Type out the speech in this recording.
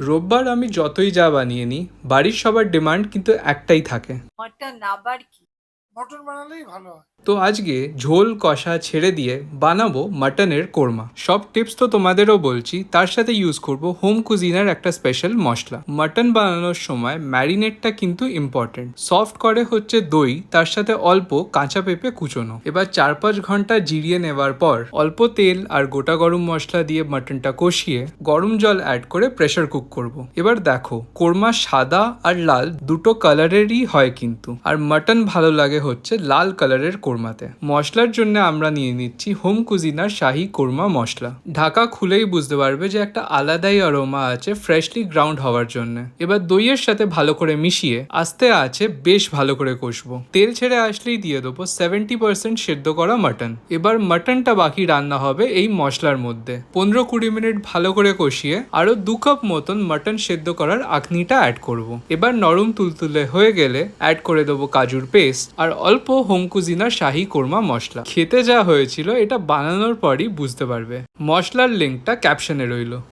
রোববার আমি যতই যা বানিয়ে নিই, বাড়ির সবার ডিমান্ড কিন্তু একটাই থাকে। মাটন আবার কি? মটন বানালেই ভালো হয়। তো আজকে ঝোল কষা ছেড়ে দিয়ে বানাবো মাটনের কোরমা। সব টিপস তো তোমাদেরও বলছি, তার সাথে ইউজ করব হোম কুজিনের একটা স্পেশাল মশলা। মাটন বানানোর সময় ম্যারিনেটটা কিন্তু ইম্পর্টেন্ট। সফট করে হচ্ছে দই, তার সাথে অল্প কাঁচা পেঁপে কুচোনো। এবার 4-5 ঘন্টা জিরিয়ে নেওয়ার পর অল্প তেল আর গোটা গরম মশলা দিয়ে মাটনটা কষিয়ে গরম জল অ্যাড করে প্রেশার কুক করব। এবার দেখো, কোরমা সাদা আর লাল দুটো কালারেরই হয় কিন্তু, আর মাটন ভালো লাগে হচ্ছে লাল কালারের কোরমাতে। মশলার জন্য আমরা নিয়ে নিচ্ছি হোম কুজিনার শাহি কোরমা মশলা। ঢাকা খুলেই বুঝতে পারবে যে একটা আলাদাই অরোমা আছে ফ্রেশলি গ্রাউন্ড হওয়ার জন্য। এবার দইয়ের সাথে ভালো করে মিশিয়ে আস্তে আছে বেশ ভালো করে কষবো। তেল ছেড়ে আসলেই দিয়ে দেবো 70% সেদ্ধ করা মাটন। এবার মাটনটা বাকি রান্না হবে এই মশলার মধ্যে। 15-20 মিনিট ভালো করে কষিয়ে আরো 2 কাপ মতন মাটন সেদ্ধ করার আখনিটা অ্যাড করব। এবার নরম তুলতুলে হয়ে গেলে অ্যাড করে দেবো কাজুর পেস্ট আর অল্প হোম কুজিনার শাহি কোরমা মশলা। খেতে যা হয়েছিল এটা বানানোর পরই বুঝতে পারবে। মশলার লিঙ্কটা ক্যাপশনে রইল।